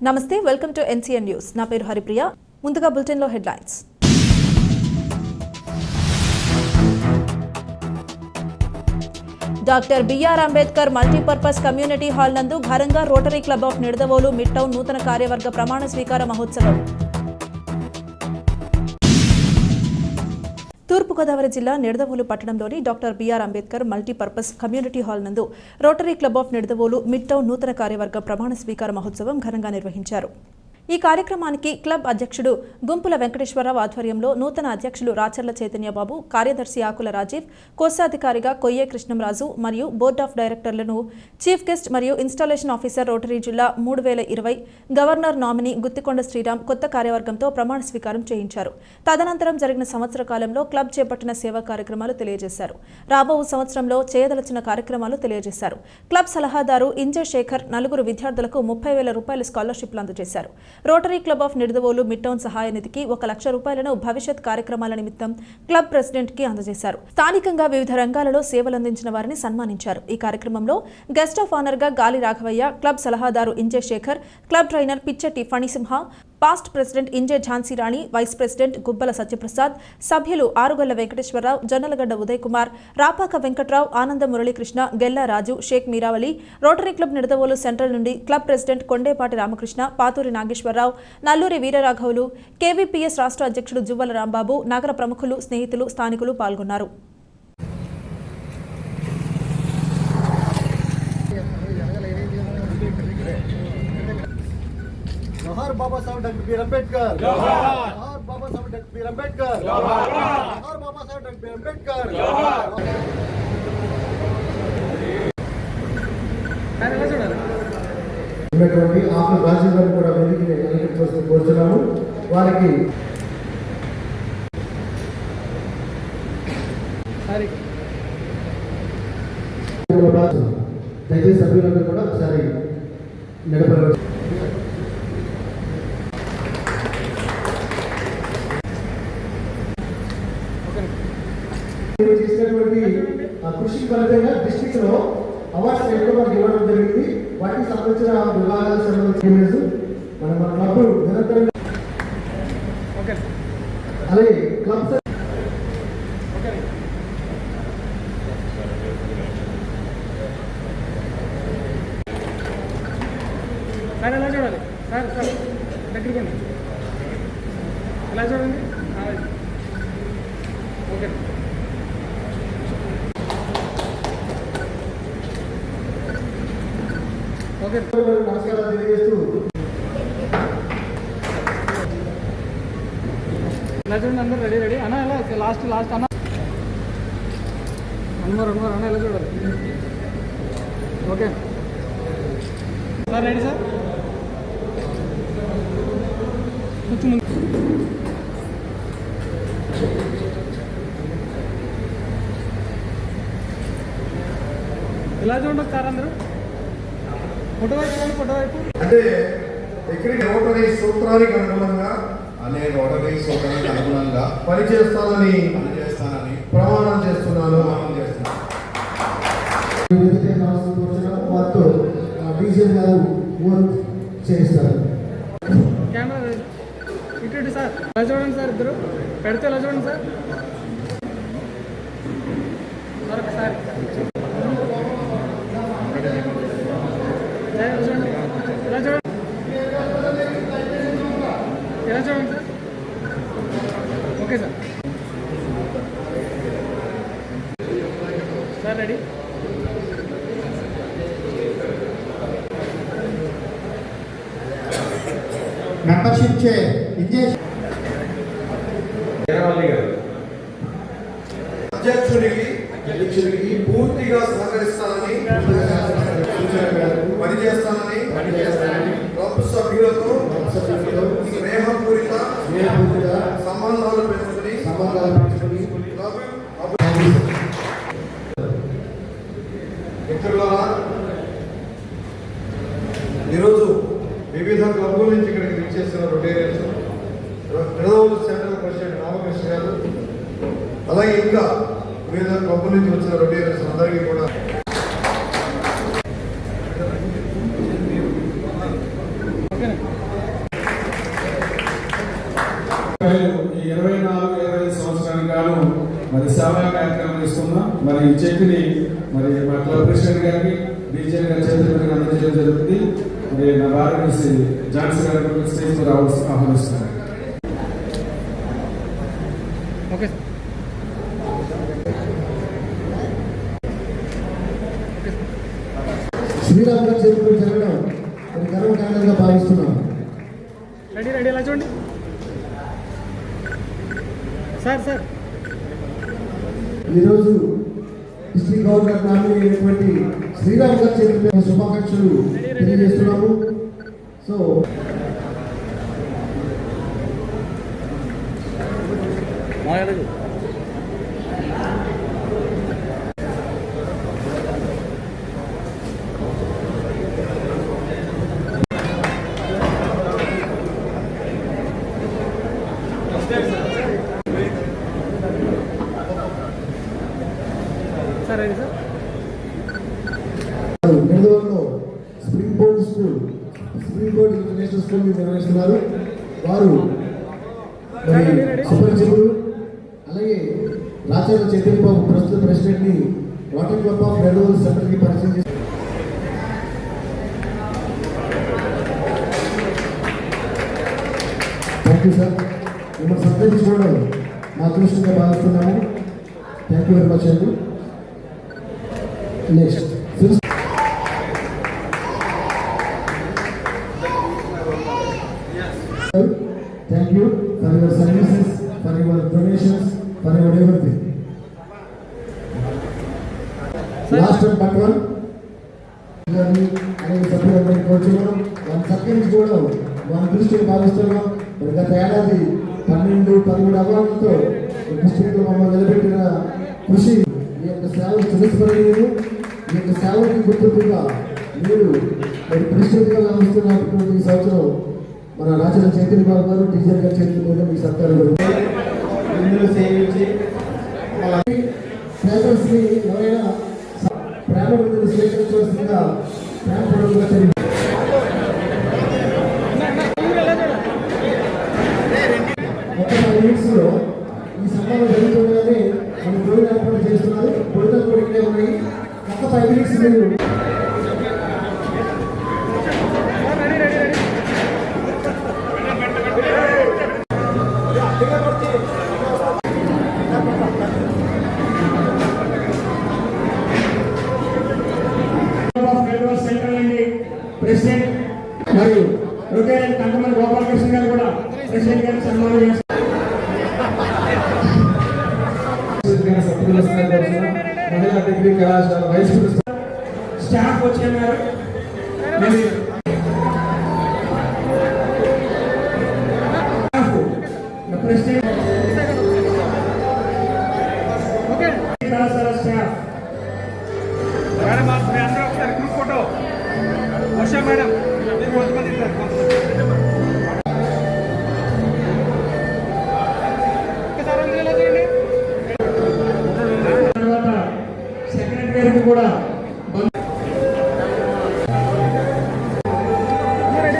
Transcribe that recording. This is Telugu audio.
నమస్తే, వెల్కమ్ టు NCN న్యూస్. నా పేరు హరిప్రియ. ముందుగా బులెటిన్ లో headlines. Doctor B R Ambedkar multipurpose community hall నందు ఘనంగా rotary club of Nidadavolu mid town నూతన కార్యవర్గ ప్రమాణ స్వీకార మహోత్సవం. తూర్పుగోదావరి జిల్లా నిడదవోలు పట్టణంలోని doctor B R Ambedkar multipurpose community hall నందు rotary club of Nidadavolu mid town నూతన కార్యవర్గ ప్రమాణ స్వీకార మహోత్సవం ఘనంగా నిర్వహించారు. ఈ కార్యక్రమానికి క్లబ్ అధ్యక్షుడు గుంపుల వెంకటేశ్వరరావు ఆధ్వర్యంలో నూతన అధ్యక్షులు రాచర్ల చైతన్యబాబు, కార్యదర్శి ఆకుల రాజీవ్, కోశాధికారిగా కొయ్యే కృష్ణంరాజు మరియు బోర్డ్ ఆఫ్ డైరెక్టర్లను చీఫ్ గెస్ట్ మరియు ఇన్స్టాలేషన్ ఆఫీసర్ రోటరీ జిల్లా 3020 గవర్నర్ నామినీ గుత్తికొండ శ్రీరామ్ కొత్త కార్యవర్గంతో ప్రమాణ స్వీకారం చేయించారు. తదనంతరం జరిగిన సంవత్సర కాలంలో క్లబ్ చేపట్టిన సేవా కార్యక్రమాలు తెలియజేశారు. రాబో సంవత్సరంలో చేయదలచిన కార్యక్రమాలు తెలియజేశారు. క్లబ్ సలహాదారు ఇంజే శేఖర్ 4 విద్యార్థులకు 30,000 రూపాయల స్కాలర్షిప్లు అందజేశారు. Rotary club of Nidadavolu mid town సహాయ నిధికి 1 లక్ష రూపాయలను భవిష్యత్ కార్యక్రమాల నిమిత్తం క్లబ్ ప్రెసిడెంట్ కి అందజేశారు. స్థానికంగా వివిధ రంగాలలో సేవలందించిన వారిని సన్మానించారు. ఈ కార్యక్రమంలో గెస్ట్ ఆఫ్ ఆనర్ గా గాలి రాఘవయ్య, క్లబ్ సలహాదారు Inje Sekhar, club trainer Pichhati Phanisimha, past president Inje Jhansi Rani, vice president Gubbala Satyaprasad, సభ్యులు Arugolla Venkateswararao, Jonnalagadda Uday Kumar, Rapaka Venkatrao, Ananda Muralikrishna, Gella Raju, Sheikh Meeravali, rotary club Nidadavolu central నుండి క్లబ్ ప్రెసిడెంట్ కొండేపాటి రామకృష్ణ, పాతూరి నాగేశ్వరరావు, నల్లూరి వీరరాఘవులు, కేవీపీఎస్ రాష్ట్ర అధ్యక్షుడు జువ్వల రాంబాబు, నగర ప్రముఖులు, స్నేహితులు, స్థానికులు పాల్గొన్నారు. जोहार बाबा साहब डॉक्टर बी अंबेडकर, जोहार बाबा साहब डॉक्टर बी अंबेडकर, जोहार बाबा साहब डॉक्टर बी अंबेडकर. ఉన్నటువంటి ఆకుల రాజీవ్ గారు కూడా వేదికని అలంకరించవలసిన కోరుతున్నాము. వారికి దయచేసి సభ్యులందరూ కూడా ఒకసారి నిలబడవచ్చు. చేసినటువంటి కృషి ఫలితంగా డిస్ట్రిక్ట్ లో అవార్డ్స్ ఎక్కువ మనకి ఇవ్వడం జరిగింది. వాటికి సంబంధించిన విభాగాలకు సంబంధించిన మన క్లబ్ నిరంతరంగా అలాగే క్లబ్ సార్ ఎలా చూడాలి సార్ సార్ దగ్గరికి ఎలా చూడండి. ఓకే ఓకే నమస్కారాలు తెలియజేస్తూ ఎలా చూడండి. అందరూ రెడీ రెడీ అన్న. ఎలా లాస్ట్ అన్న అన్నమారు అన్న ఎలా చూడాలి. Okay sir ready sir. కొంచెం ఎలా చూడండి సార్ అందరూ. ఫోటో వైపు అంటే ఎక్కడికి రోటరీ సూత్రానికి అనుగుణంగా పనిచేస్తానని ప్రమాణం చేస్తున్నాను. వారితో డీజీఎం గారు ఓట్ చేయిస్తారు. కెమెరా ఇటు సార్ ఎలా చూడండి సార్. ఇద్దరు పెడితే ఎలా చూడండి సార్. మరొకసారి ఎలా చూడండి sir. Okay sir. Sir ready. Membership chair అధ్యక్షుడికి పూర్తిగా సహకరిస్తానని పనిచేస్తానని క్లబ్ సభ్యులతో స్నేహపూరిత సంబంధాలు పెంచుకుని మిత్రులారా, ఈరోజు వివిధ క్లబ్ల నుంచి ఇక్కడికి విచ్చేస్తున్న rotarians, Nidadavolu central president Ramakrishna garu, అలాగే ఇంకా వివిధ క్లబ్ల నుంచి వచ్చిన రొటేరియన్స్ అందరికీ కూడా ఓకేనా. ఈ 24-25 సంవత్సరానికి గాను మరి సేవా కార్యక్రమం ఇస్తున్నాం. మరి ఈ చెక్ని మరి మా క్లబ్ ప్రెసిడెంట్ గారికి డీజే గారి చేతుల మీద అందజేయడం జరుగుతుంది. మరి నా భార్య మిస్ ఝాన్సీ గారి స్టేజ్ మీద ఆహ్వానిస్తున్నాను. ఓకే శ్రీరామ్ గారి చేతుల్లో జరగడం అది గర్వకారణంగా భావిస్తున్నాం. రెడీ రెడీ ఎలా చూడండి సార్ సార్. ఈరోజు డిస్ట్రిక్ట్ గవర్నర్ నామినీ అయినటువంటి శ్రీరామ్ గారి చేతుల మీద శుభాకాంక్షలు తెలియజేస్తున్నాము. So sir ready sir. నిడదవోలులో స్ప్రింగ్ బోర్డ్ ఇంటర్నేషనల్ స్కూల్ నిర్వహిస్తున్నారు. వారు సుపరిచితులు. అలాగే రాచర్ల చైతన్య బాబు ప్రస్తుత ప్రెసిడెంట్ ని water club of Nidadavolu centre కి పరిచయం చేశారు. Thank you sir. మిమ్మల్ని సత్కరించుకోవడం మా అదృష్టంగా భావిస్తున్నాము. థ్యాంక్ యూ వెరీ మచ్ అండి. Next thank you for your services, for your donations, for your everything. Last but one, అనేక సభ్యులందరికీ కోరుచున్నాం. వాళ్ళ సత్కరించుకోవడం వాళ్ళ దృష్టిని భావిస్తున్నాం. మరి గత ఏడాది 12-13 అవార్డులతో డిస్ట్రిక్ట్లో మమ్మల్ని నిలబెట్టిన కృషి ఈ యొక్క సేవలు చిరస్మరణీయులు. ఈ యొక్క సేవకి గుర్తింపుగా మీరు మరి ప్రెసిడెంట్గా వ్యవహరిస్తున్నటువంటి ఈ సంవత్సరం మన రాచర్ల చైతన్య బాబు గారు టీచర్ గారి చేతుల మీద మీ సత్కారం సేవించి పేదర్స్ని ఎవరైనా ప్రేమ విధులు స్వీకరించవలసిందిగా ప్రేమపూర్వకంగా తెలియదు. ఒక 5 మినిట్స్లో ఈ సమావేశం జరుగుతుండగానే మనం భోజనం ఏర్పాటు చేస్తున్నారు. భోజనం కూడా ఇక్కడే ఉన్నాయి. ఒక 5 మినిట్స్ మీరు ప్రెసిడెంట్ మరియు రొటేరియన్ కంటమల్ గోపాలకృష్ణ గారు కూడా ప్రెసిడెంట్ గారికి సన్మానం చేస్తారు. మహిళా డిగ్రీ కళాశాల వైస్ ప్రిన్సిపల్ స్టాఫ్ వచ్చి ఉన్నారు.